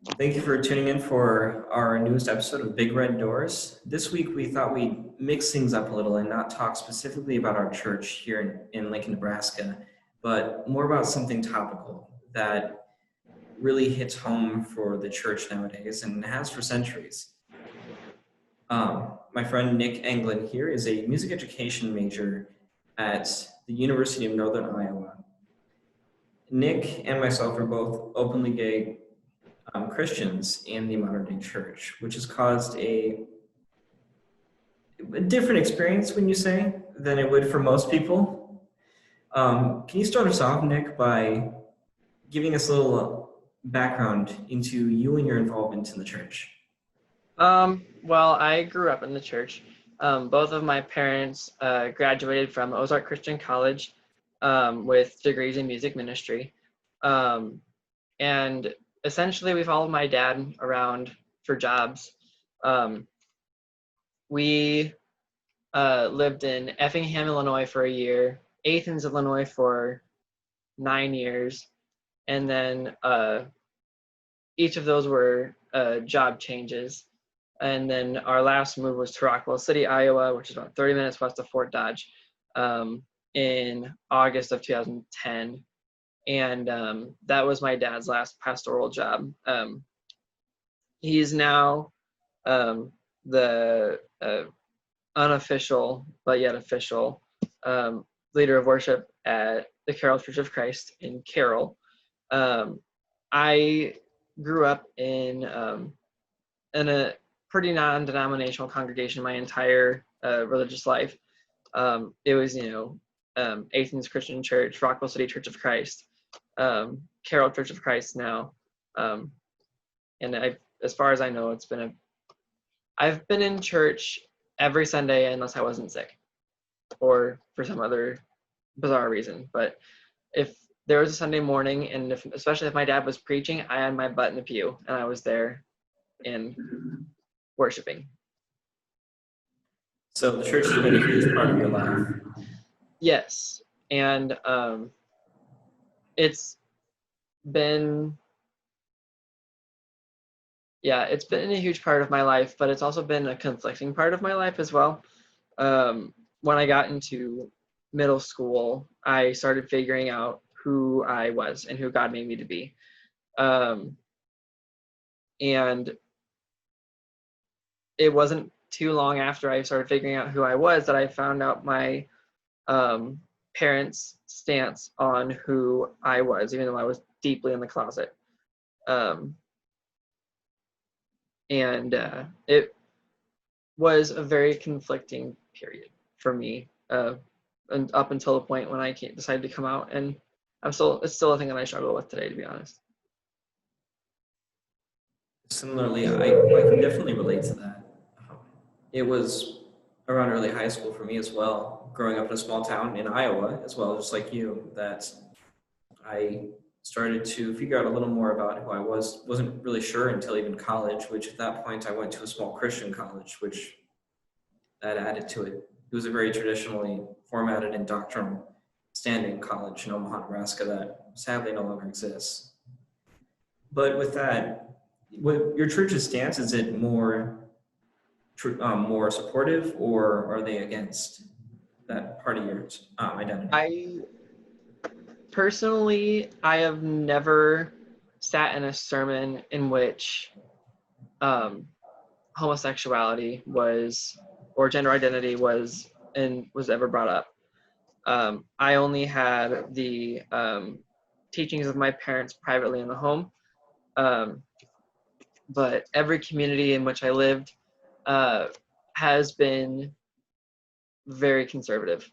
Thank you for tuning in for our newest episode of Big Red Doors. This week, we thought we'd mix things up a little and not talk specifically about our church here in Lincoln, Nebraska, but more about something topical that really hits home for the church nowadays and has for centuries. My friend Nic Englin here is a music education major at the University of Northern Iowa. Nic and myself are both openly gay Christians in the modern day church, which has caused a different experience, when you say, than it would for most people. Can you start us off, Nic, by giving us a little background into you and your involvement in the church? Well, I grew up in the church. Both of my parents graduated from Ozark Christian College with degrees in music ministry. And essentially, we followed my dad around for jobs. We lived in Effingham, Illinois for a year, Athens, Illinois for 9 years, and then each of those were job changes. And then our last move was to Rockwell City, Iowa, which is about 30 minutes west of Fort Dodge, in August of 2010. And that was my dad's last pastoral job. He's now the unofficial, but yet official, leader of worship at the Carroll Church of Christ in Carroll. I grew up in a pretty non-denominational congregation my entire religious life. It was, Athens Christian Church, Rockwell City Church of Christ, Carroll Church of Christ now. And as far as I know, I've been in church every Sunday unless I wasn't sick or for some other bizarre reason. But if there was a Sunday morning, and especially if my dad was preaching, I had my butt in the pew and I was there and worshiping. So the church has been a huge part of your life. Yes, and it's been a huge part of my life, but it's also been a conflicting part of my life as well. When I got into middle school, I started figuring out who I was and who God made me to be. And it wasn't too long after I started figuring out who I was that I found out my parents' stance on who I was, even though I was deeply in the closet. And it was a very conflicting period for me, and up until the point when I decided to come out, and it's still a thing that I struggle with today, to be honest. Similarly, I can definitely relate to that. It was around early high school for me as well, growing up in a small town in Iowa as well, just like you, that I started to figure out a little more about who I was. Wasn't really sure until even college, which at that point I went to a small Christian college, which that added to it. It was a very traditionally formatted and doctrinal standing college in Omaha, Nebraska that sadly no longer exists. But with that, what your church's stance, is it more supportive, or are they against that part of your identity? I have never sat in a sermon in which homosexuality or gender identity was ever brought up. I only had the teachings of my parents privately in the home, but every community in which I lived has been very conservative.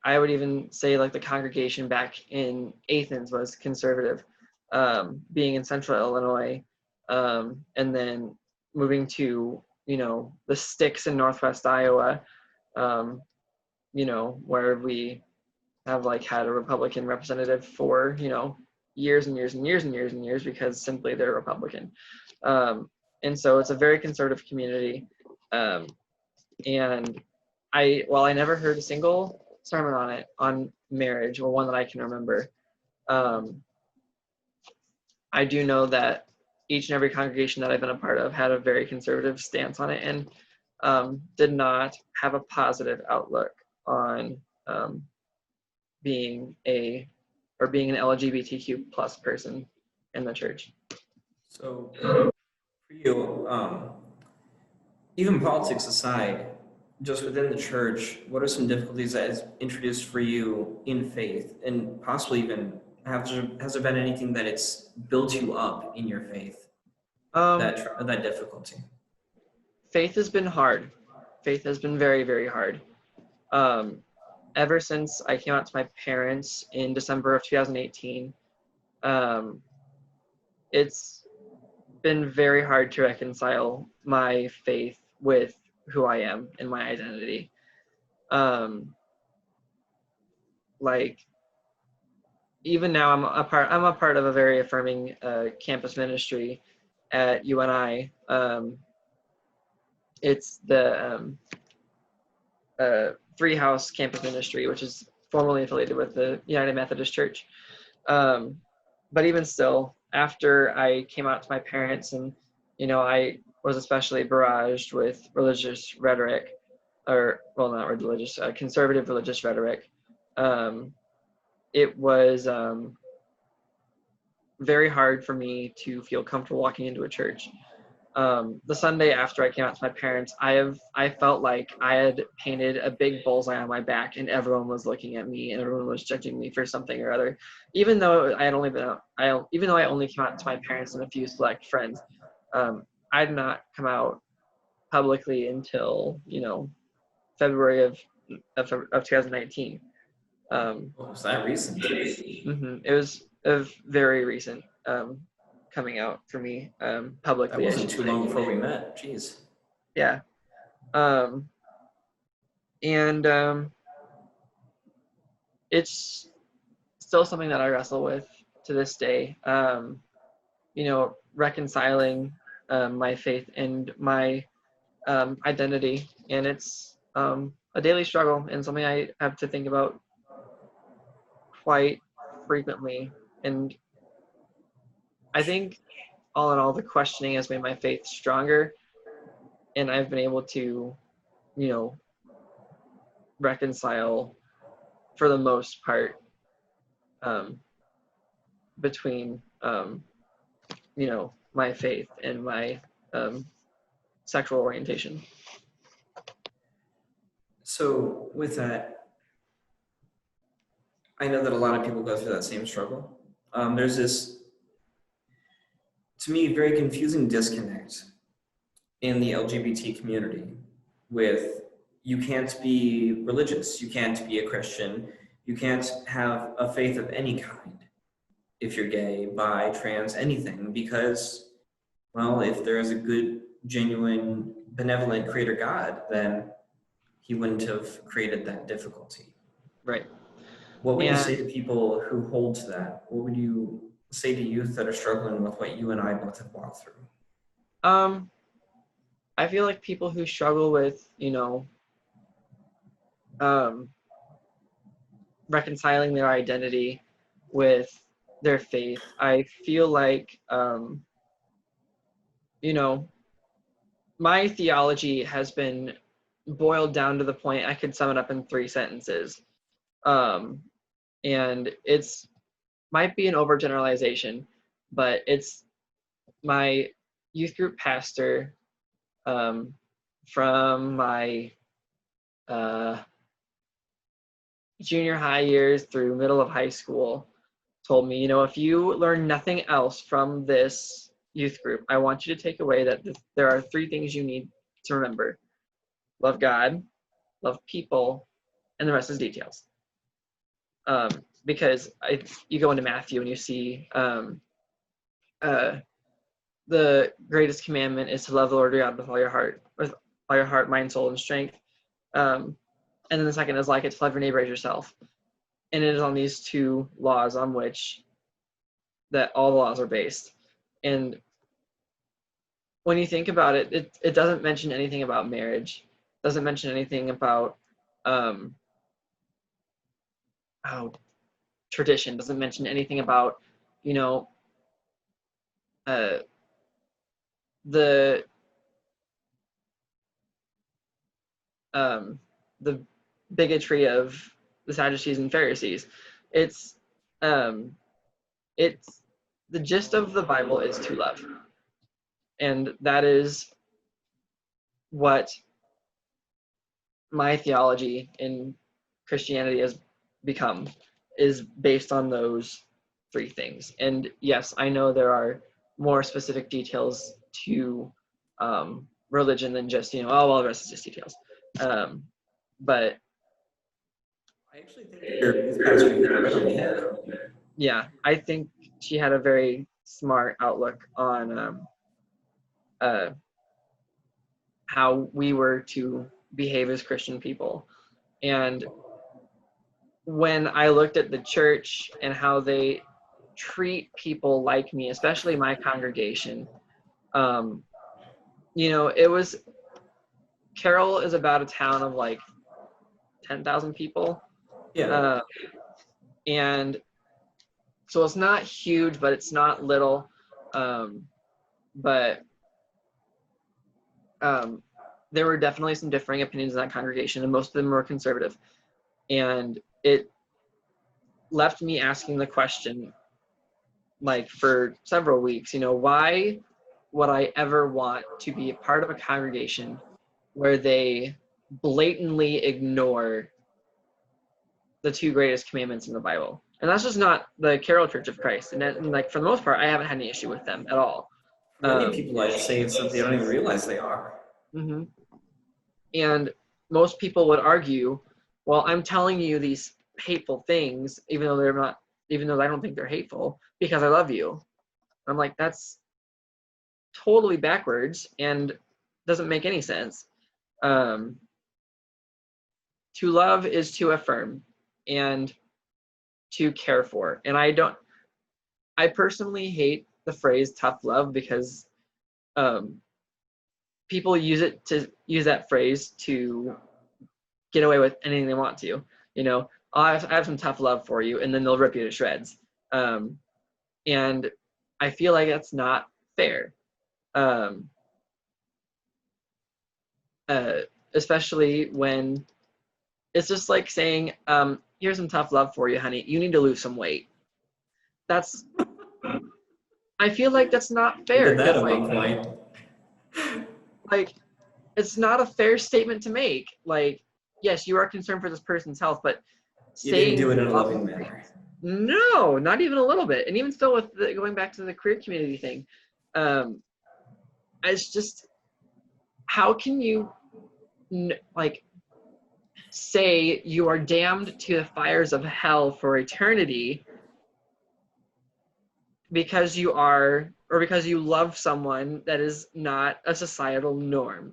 I would even say like the congregation back in Athens was conservative, being in central Illinois, and then moving to, the sticks in northwest Iowa, where we have like had a Republican representative for, years and years and years and years and years because simply they're Republican. And so it's a very conservative community. And while I never heard a single sermon on marriage, or one that I can remember, I do know that each and every congregation that I've been a part of had a very conservative stance on it, and did not have a positive outlook on being an LGBTQ plus person in the church. So for you, even politics aside, just within the church, what are some difficulties that is introduced for you in faith, and possibly even has there been anything that it's built you up in your faith, Um, that difficulty? Faith has been hard. Faith has been very, very hard. Um, Ever since I came out to my parents in December of 2018, it's been very hard to reconcile my faith with who I am and my identity. Like even now, I'm a part of a very affirming campus ministry at UNI. It's the Three House Campus Ministry, which is formerly affiliated with the United Methodist Church. But even still, after I came out to my parents, and I was especially barraged with religious rhetoric, or well, not religious, conservative religious rhetoric. It was very hard for me to feel comfortable walking into a church. The Sunday after I came out to my parents, I felt like I had painted a big bullseye on my back, and everyone was looking at me, and everyone was judging me for something or other. Even though I only came out to my parents and a few select friends, I did not come out publicly until February of 2019. Was that recent? It was very recent coming out for me That publicly. wasn't too long before we met. Jeez. Yeah. Um, and it's still something that I wrestle with to this day. Reconciling my faith and my identity, and it's a daily struggle and something I have to think about quite frequently. And I think all in all, the questioning has made my faith stronger, and I've been able to, reconcile for the most part between my faith and my sexual orientation. So with that, I know that a lot of people go through that same struggle. There's this, to me, very confusing disconnect in the LGBT community with you can't be religious, you can't be a Christian, you can't have a faith of any kind if you're gay, bi, trans, anything, because, well, if there is a good, genuine, benevolent creator God, then he wouldn't have created that difficulty. Right. What would you say to people who hold to that? What would you say to youth that are struggling with what you and I both have walked through? I feel like people who struggle with, reconciling their identity with their faith, I feel like, my theology has been boiled down to the point I could sum it up in 3 sentences. And it's might be an overgeneralization, but it's my youth group pastor from my junior high years through middle of high school told me, if you learn nothing else from this youth group, I want you to take away that there are 3 things you need to remember: love God, love people, and the rest is details. Because you go into Matthew and you see the greatest commandment is to love the Lord your God with all your heart, mind, soul, and strength. And then the second is like it, to love your neighbor as yourself. And it is on these 2 laws on which that all the laws are based. And when you think about it, it doesn't mention anything about marriage. It doesn't mention anything about tradition. Doesn't mention anything about, uh, the the bigotry of the Sadducees and Pharisees. It's um, it's the gist of the Bible is to love, and that is what my theology in Christianity has become, is based on those three things. And yes, I know there are more specific details to religion than just, oh, well, the rest is just details. But I actually think that your youth pastor hit it right on the head. yeah, I think she had a very smart outlook on uh, how we were to behave as Christian people. And when I looked at the church and how they treat people like me, especially my congregation, it was, Carroll is about a town of like 10,000 people. Yeah. And so it's not huge, but it's not little. But there were definitely some differing opinions in that congregation, and most of them were conservative. And it left me asking the question, like, for several weeks, why would I ever want to be a part of a congregation where they blatantly ignore the two greatest commandments in the Bible? And that's just not the Carroll Church of Christ. And like, for the most part, I haven't had any issue with them at all. Many people, I'd say, it's that they don't even realize they are. Mm-hmm. And most people would argue, well, I'm telling you these hateful things, even though I don't think they're hateful, because I love you. I'm like, that's totally backwards and doesn't make any sense. To love is to affirm and to care for. And I personally hate the phrase tough love, because people use that phrase to get away with anything they want to. I have some tough love for you, and then they'll rip you to shreds. And I feel like that's not fair. Especially when it's just like saying, here's some tough love for you, honey. You need to lose some weight. I feel like that's not fair. I did that at one point. Like, it's not a fair statement to make. Like, yes, you are concerned for this person's health, but you didn't do it in a loving manner. No, not even a little bit. And even still, with going back to the queer community thing, it's just, how can you say you are damned to the fires of hell for eternity because you love someone that is not a societal norm?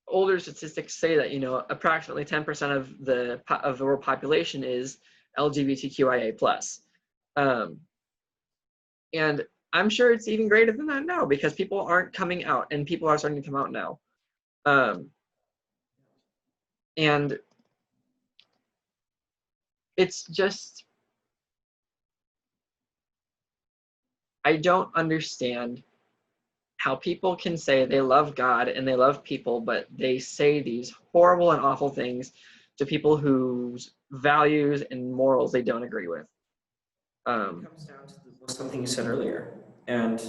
Older statistics say that approximately 10% of the world population is LGBTQIA+. And I'm sure it's even greater than that now, because people aren't coming out, and people are starting to come out now. And it's just, I don't understand how people can say they love God and they love people, but they say these horrible and awful things to people whose values and morals they don't agree with. It comes down to something you said earlier, and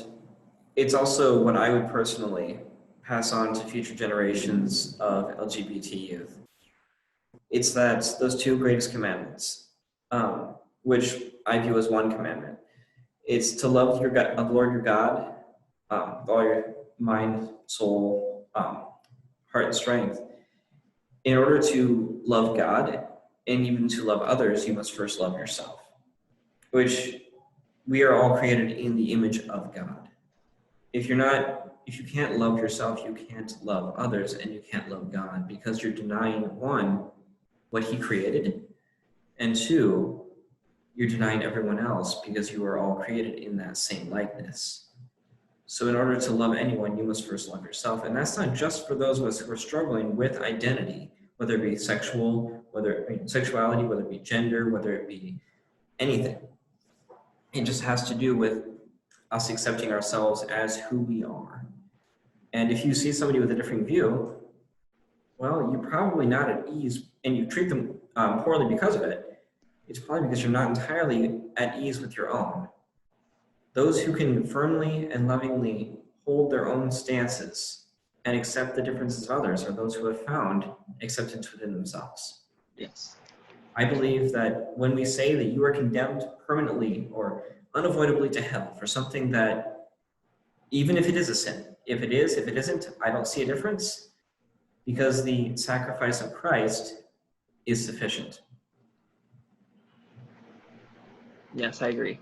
it's also what I would personally pass on to future generations of LGBT youth. It's that those two greatest commandments, which I view as one commandment. It's to love your God, the Lord your God, with all your mind, soul, heart, and strength. In order to love God and even to love others, you must first love yourself, which we are all created in the image of God. If you can't love yourself, you can't love others, and you can't love God, because you're denying, one, what he created, and two, you're denying everyone else, because you are all created in that same likeness. So in order to love anyone, you must first love yourself. And that's not just for those of us who are struggling with identity, whether it be sexuality, whether it be gender, whether it be anything. It just has to do with us accepting ourselves as who we are. And if you see somebody with a different view, well, you're probably not at ease and you treat them poorly because of it. It's probably because you're not entirely at ease with your own. Those who can firmly and lovingly hold their own stances and accept the differences of others are those who have found acceptance within themselves. Yes. I believe that when we say that you are condemned permanently or unavoidably to hell for something that, even if it is a sin, if it is, if it isn't, I don't see a difference, because the sacrifice of Christ is sufficient. Yes, I agree.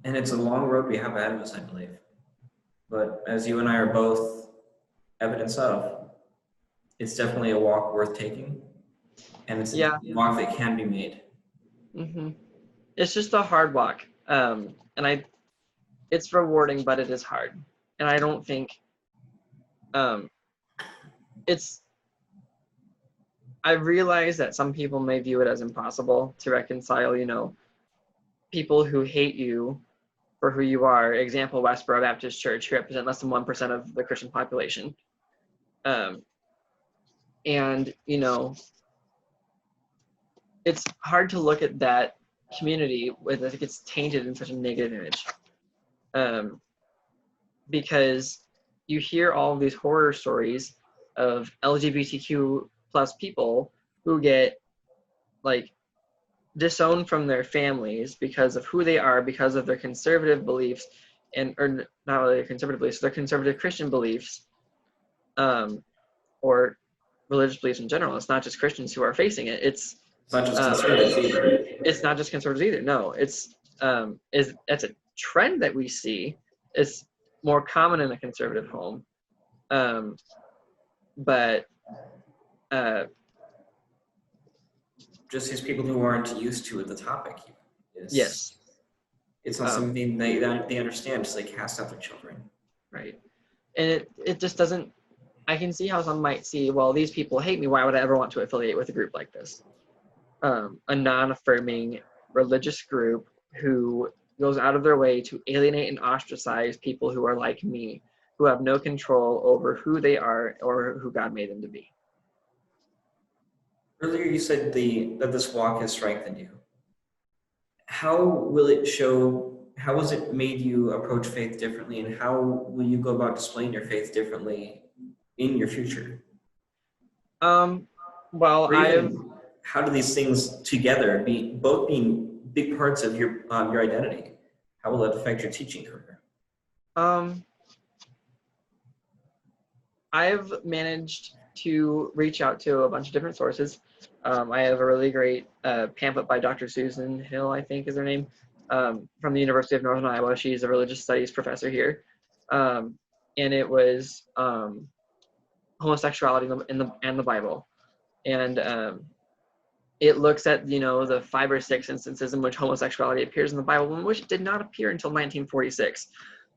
And it's a long road we have ahead of us, I believe. But as you and I are both evidence of, it's definitely a walk worth taking. And it's a walk that can be made. Mm-hmm. It's just a hard walk. It's rewarding, but it is hard. And I don't think I realize that some people may view it as impossible to reconcile, people who hate you for who you are. Example, Westboro Baptist Church, who represent less than 1% of the Christian population. And, it's hard to look at that community with it gets tainted in such a negative image. Because you hear all of these horror stories of LGBTQ plus people who get like disowned from their families because of who they are, because of their conservative beliefs, or not really conservative beliefs, their conservative Christian beliefs, or religious beliefs in general. It's not just Christians who are facing it. It's not just conservatives either. It's not just conservatives either. No, that's a trend that we see. It's more common in a conservative home, but just these people who aren't used to the topic. Yes, it's not something they understand, so they cast out their children. Right, and it just doesn't. I can see how some might see, well, these people hate me. Why would I ever want to affiliate with a group like this? A non-affirming religious group who goes out of their way to alienate and ostracize people who are like me, who have no control over who they are or who God made them to be. Earlier you said that this walk has strengthened you. How will it show, how has it made you approach faith differently, and how will you go about displaying your faith differently in your future? Well, how do these things together, both being big parts of your identity, how will it affect your teaching career? I've managed to reach out to a bunch of different sources. I have a really great pamphlet by Dr. Susan Hill, I think is her name, from the University of Northern Iowa. She's a religious studies professor here. And it was homosexuality and the Bible. And it looks at, the 5 or 6 instances in which homosexuality appears in the Bible, in which it did not appear until 1946.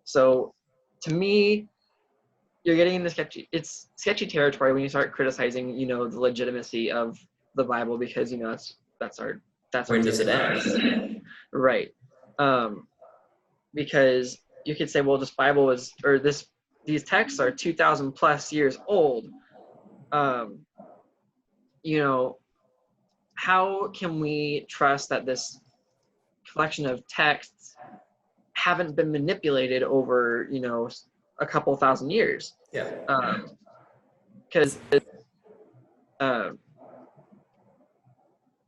So to me, you're getting in it's sketchy territory when you start criticizing, the legitimacy of the Bible, because, that's our when does it end? Right. Because you could say, well, this Bible these texts are 2,000 plus years old. How can we trust that this collection of texts haven't been manipulated over, a couple thousand years? Yeah. Because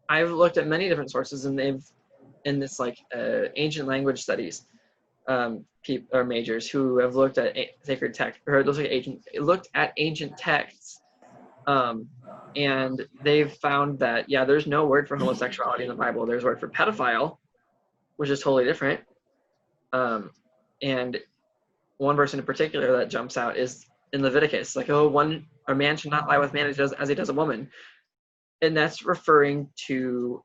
I've looked at many different sources, and they've, in this ancient language studies, or majors who have looked at sacred text, or looked at ancient texts, and they've found that, there's no word for homosexuality in the Bible. There's a word for pedophile, which is totally different. And one verse in particular that jumps out is in Leviticus, a man should not lie with man as he does a woman. And that's referring to,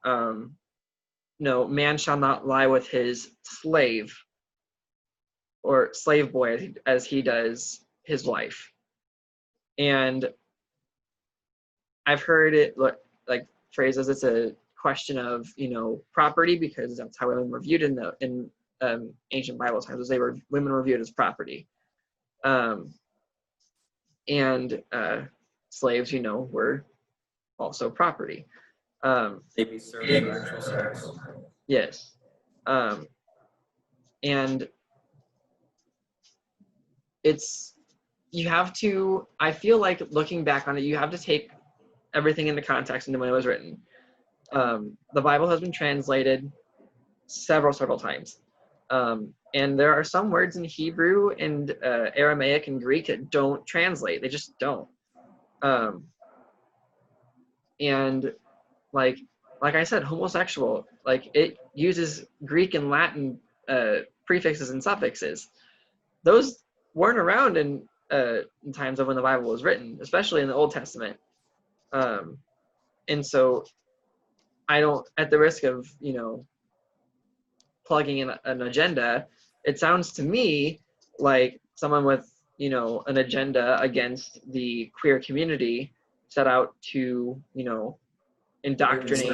man shall not lie with his slave or slave boy as he does his wife. And I've heard it phrased as it's a question of, property, because that's how women were viewed in ancient Bible times. Women were viewed as property. And slaves, were also property. They'd be served as actual slaves. Yes. And I feel like looking back on it, you have to take everything into context into when it was written. The Bible has been translated several times. And there are some words in Hebrew and Aramaic and Greek that don't translate. They just don't. And like I said, homosexual, like it uses Greek and Latin prefixes and suffixes. Those weren't around in times of when the Bible was written, especially in the Old Testament. And so I don't, at the risk of, plugging in an agenda, it sounds to me like someone with, an agenda against the queer community set out to, indoctrinate.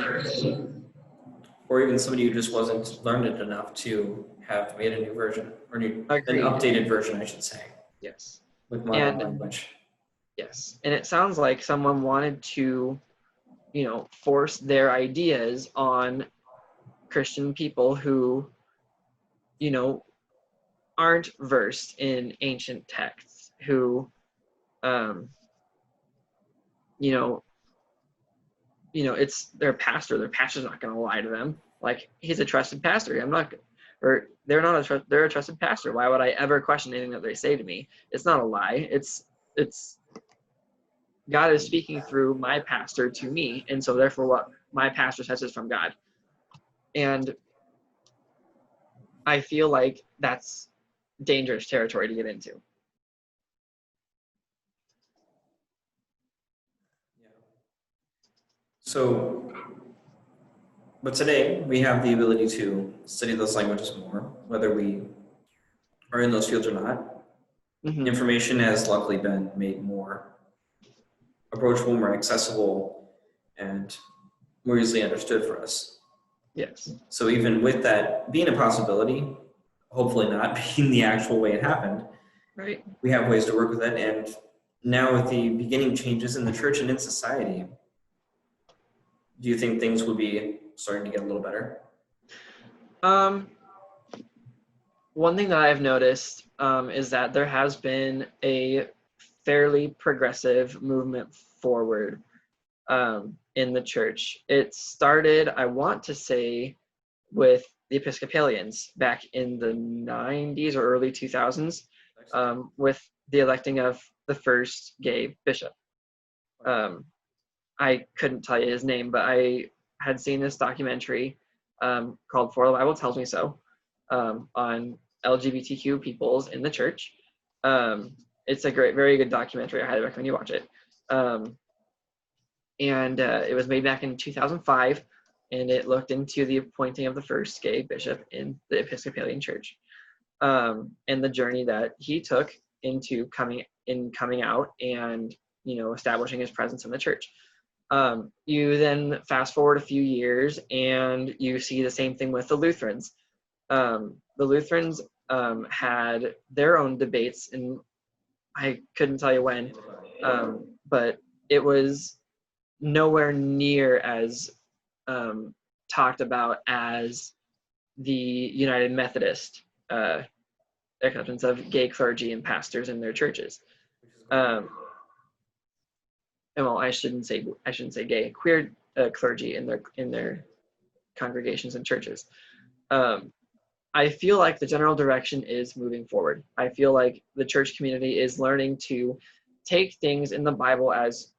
Or even somebody who just wasn't learned enough to have made a new version, or an updated version, I should say. Yes. With modern language. Yes. And it sounds like someone wanted to, force their ideas on Christian people who, aren't versed in ancient texts, who, it's their pastor. Their pastor's not going to lie to them. Like, he's a trusted pastor. They're a trusted pastor. Why would I ever question anything that they say to me? It's not a lie. It's God is speaking through my pastor to me. And so therefore what my pastor says is from God. And I feel like that's dangerous territory to get into. So, but today we have the ability to study those languages more, whether we are in those fields or not. Mm-hmm. Information has luckily been made more approachable, more accessible, and more easily understood for us. Yes. So even with that being a possibility, hopefully not being the actual way it happened, right, we have ways to work with it. And now with the beginning changes in the church and in society, do you think things would be starting to get a little better? One thing that I've noticed is that there has been a fairly progressive movement forward in the church. It started, I want to say, with the Episcopalians back in the 90s or early 2000s with the electing of the first gay bishop. I couldn't tell you his name, but I had seen this documentary called For the Bible Tells Me So on LGBTQ peoples in the church. It's a very good documentary. I highly recommend you watch it. And it was made back in 2005, and it looked into the appointing of the first gay bishop in the Episcopalian Church, and the journey that he took into coming out and establishing his presence in the church. You then fast forward a few years, and you see the same thing with the Lutherans. The Lutherans had their own debates, and I couldn't tell you when, but it was nowhere near as talked about as the United Methodist acceptance of gay clergy and pastors in their churches. And well, I shouldn't say gay, queer clergy in their congregations and churches. I feel like the general direction is moving forward. I feel like the church community is learning to take things in the Bible as,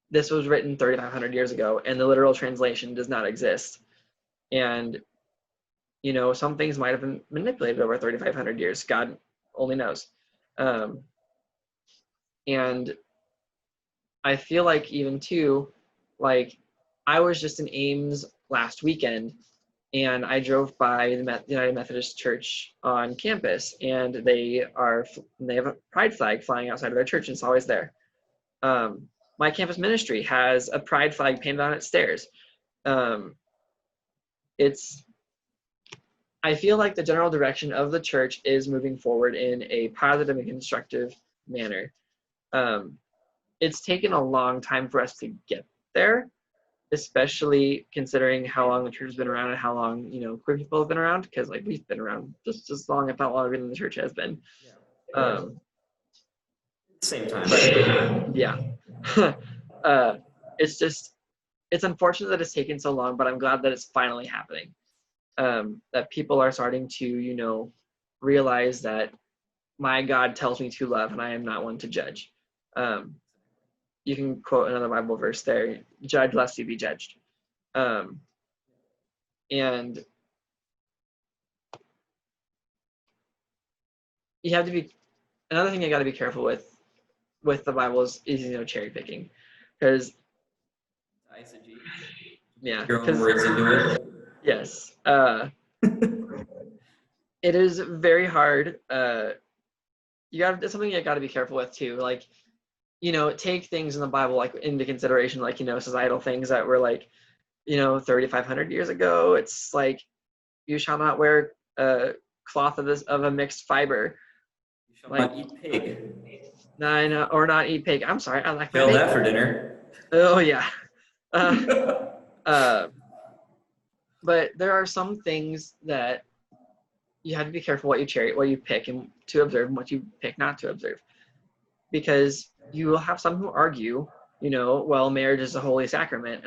this was written 3,500 years ago, and the literal translation does not exist. And, some things might have been manipulated over 3,500 years. God only knows. And I feel like even too, like I was just in Ames last weekend, and I drove by the United Methodist Church on campus, and they have a pride flag flying outside of their church, and it's always there. My campus ministry has a pride flag painted on its stairs. I feel like the general direction of the church is moving forward in a positive and constructive manner. It's taken a long time for us to get there, especially considering how long the church has been around and how long, queer people have been around, because like we've been around just as long, if not longer than the church has been. Same time. But yeah. It's unfortunate that it's taken so long, but I'm glad that it's finally happening. That people are starting to, realize that my God tells me to love and I am not one to judge. You can quote another Bible verse there, judge lest you be judged. And you have to be, another thing you got to be careful with the Bible is cherry picking, because yeah, your own words into it. Yes, it is very hard. It's something you got to be careful with too. Like, take things in the Bible like into consideration, like societal things that were like 3,500 years ago. It's like, you shall not wear cloth of a mixed fiber. You shall not eat pig. No, or not eat pig. I'm sorry, I like my Kill that for dinner. Oh yeah. But there are some things that you have to be careful what you pick and to observe, and what you pick not to observe, because you will have some who argue, well, marriage is a holy sacrament,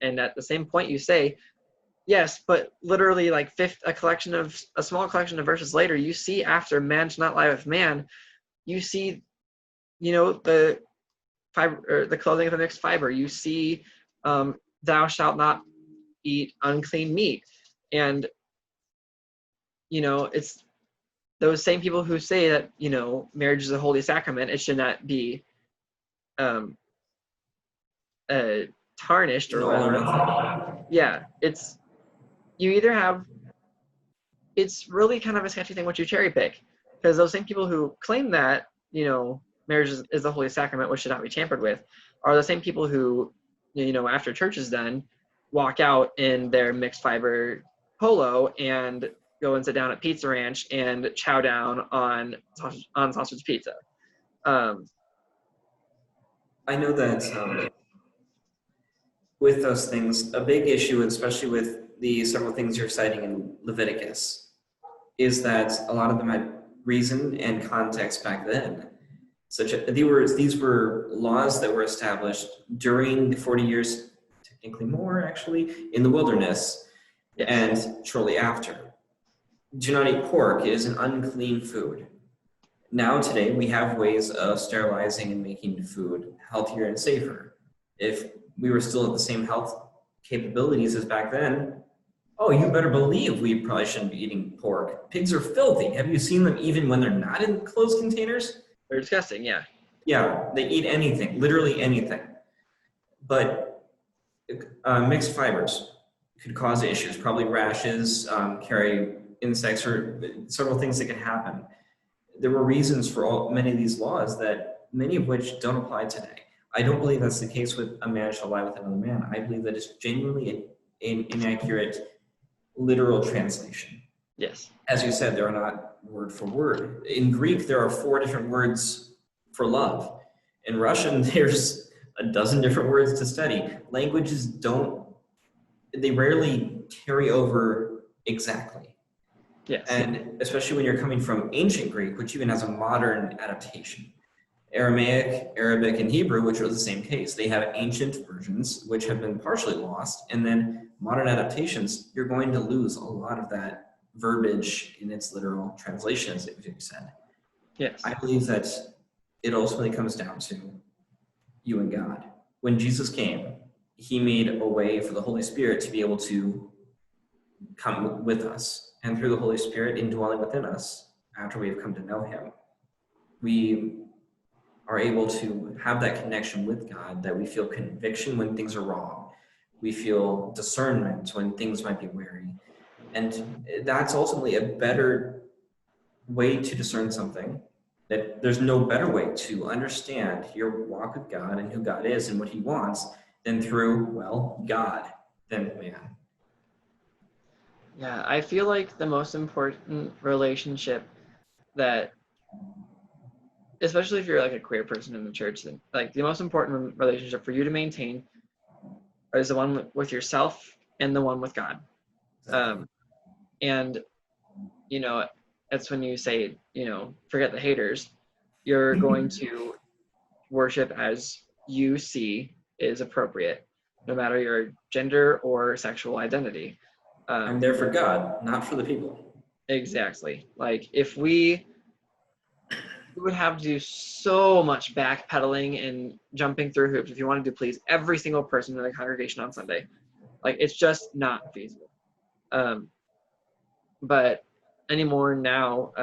and at the same point you say, yes, but literally like a small collection of verses later, you see after man shall not lie with man, you see, the fiber, or the clothing of a mixed fiber. You see, thou shalt not eat unclean meat, and it's those same people who say that marriage is a holy sacrament. It should not be tarnished or whatever. Yeah, it's really kind of a sketchy thing what you cherry pick, because those same people who claim that marriage is the holy sacrament which should not be tampered with are the same people who after church is done walk out in their mixed fiber polo and go and sit down at Pizza Ranch and chow down on sausage pizza. I know that with those things, a big issue, especially with the several things you're citing in Leviticus, is that a lot of them had reason and context back then. These were laws that were established during the 40 years, technically more actually, in the wilderness. Yes. And shortly after. Do not eat pork. It is an unclean food. Now today we have ways of sterilizing and making food healthier and safer. If we were still at the same health capabilities as back then, oh, you better believe we probably shouldn't be eating pork. Pigs are filthy. Have you seen them even when they're not in closed containers? They're disgusting, yeah. Yeah, they eat anything, literally anything. But mixed fibers could cause issues, probably rashes, carry insects, or several things that can happen. There were reasons for many of these laws, that many of which don't apply today. I don't believe that's the case with a man shall lie with another man. I believe that it's genuinely an inaccurate literal translation. Yes. As you said, they're not word for word. In Greek, there are 4 different words for love. In Russian, there's a dozen different words to study. Languages they rarely carry over exactly. Yes. And especially when you're coming from ancient Greek, which even has a modern adaptation. Aramaic, Arabic, and Hebrew, which are the same case. They have ancient versions, which have been partially lost, and then modern adaptations, you're going to lose a lot of that verbiage in its literal translation, as you said. Yes. I believe that it ultimately comes down to you and God. When Jesus came, he made a way for the Holy Spirit to be able to come with us. And through the Holy Spirit indwelling within us, after we have come to know him, we are able to have that connection with God, that we feel conviction when things are wrong. We feel discernment when things might be wary. And that's ultimately a better way to discern something that there's no better way to understand your walk with God and who God is and what he wants than through, well, God, than man. Yeah, I feel like the most important relationship that, especially if you're like a queer person in the church, then like the most important relationship for you to maintain is the one with yourself and the one with God. Um, and you know, that's when you say, forget the haters. You're going to worship as you see is appropriate, no matter your gender or sexual identity. I'm there for God, not for the people. Exactly. Like if we would have to do so much backpedaling and jumping through hoops if you wanted to please every single person in the congregation on Sunday. Like it's just not feasible. But anymore now,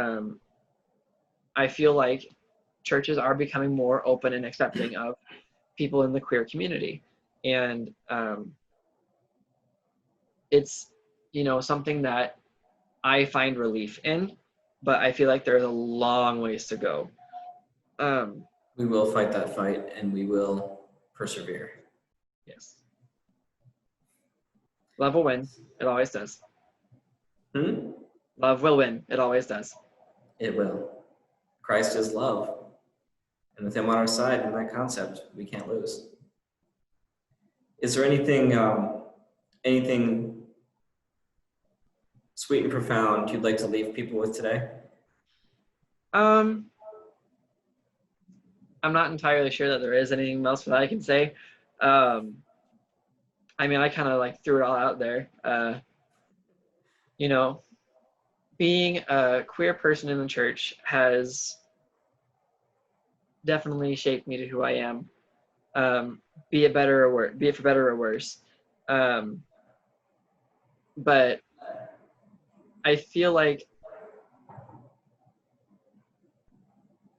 I feel like churches are becoming more open and accepting of people in the queer community. And it's, something that I find relief in, but I feel like there's a long ways to go. We will fight that fight and we will persevere. Yes. Love will win. It always does. Love will win. It always does. It will. Christ is love. And with him on our side in that concept, we can't lose. Is there anything sweet and profound you'd like to leave people with today? I'm not entirely sure that there is anything else that I can say. I mean, I kind of like threw it all out there. Being a queer person in the church has definitely shaped me to who I am. Be it for better or worse. But I feel like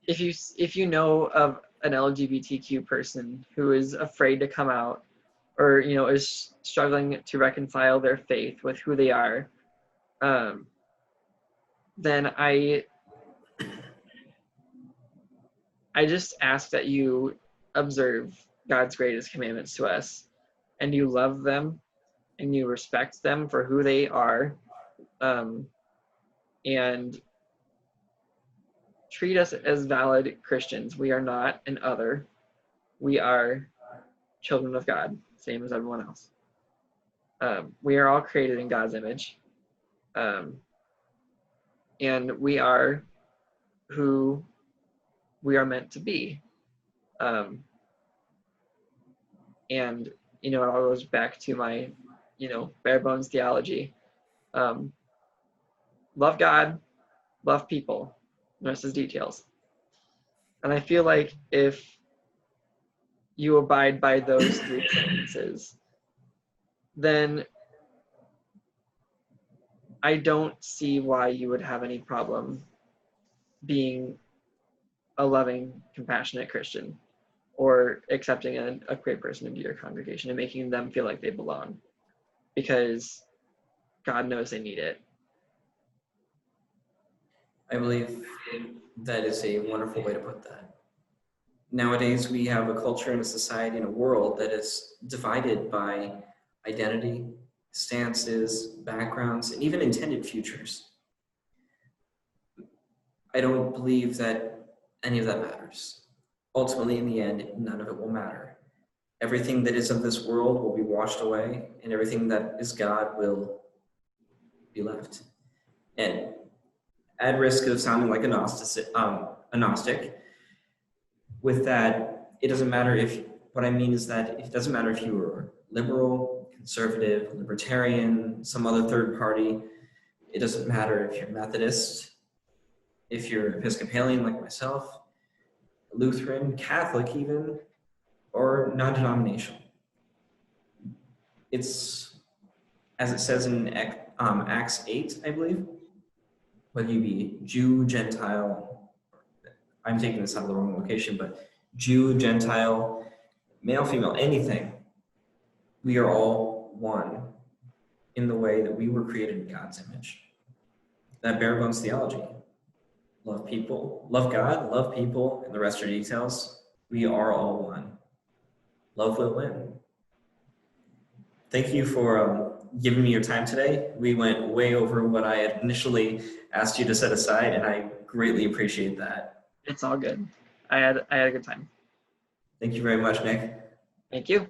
if you know of an LGBTQ person who is afraid to come out, or is struggling to reconcile their faith with who they are, then I just ask that you observe God's greatest commandments to us, and you love them, and you respect them for who they are, and treat us as valid Christians. We are not an other. We are children of God, same as everyone else. We are all created in God's image. And we are who we are meant to be. And, it all goes back to my, bare bones theology. Love God, love people, rest is details. And I feel like if you abide by those three sentences, then I don't see why you would have any problem being a loving, compassionate Christian, or accepting a queer person into your congregation and making them feel like they belong, because God knows they need it. I believe that is a wonderful way to put that. Nowadays, we have a culture and a society and a world that is divided by identity, stances, backgrounds, and even intended futures. I don't believe that any of that matters. Ultimately, in the end, none of it will matter. Everything that is of this world will be washed away, and everything that is God will be left. And at risk of sounding like a Gnostic, with that, it doesn't matter what I mean is that it doesn't matter if you are liberal, conservative, libertarian, some other third party. It doesn't matter if you're Methodist, if you're Episcopalian like myself, Lutheran, Catholic even, or non-denominational. It's, as it says in Acts 8, I believe, whether you be Jew, Gentile, I'm taking this out of the wrong location, but Jew, Gentile, male, female, anything, we are all one in the way that we were created in God's image. That bare bones theology. love people, love God, love people, and the rest are details. We are all one. Love will win. Thank you for giving me your time today. We went way over what I had initially asked you to set aside, and I greatly appreciate that. It's all good. I had a good time. Thank you very much, Nick. Thank you.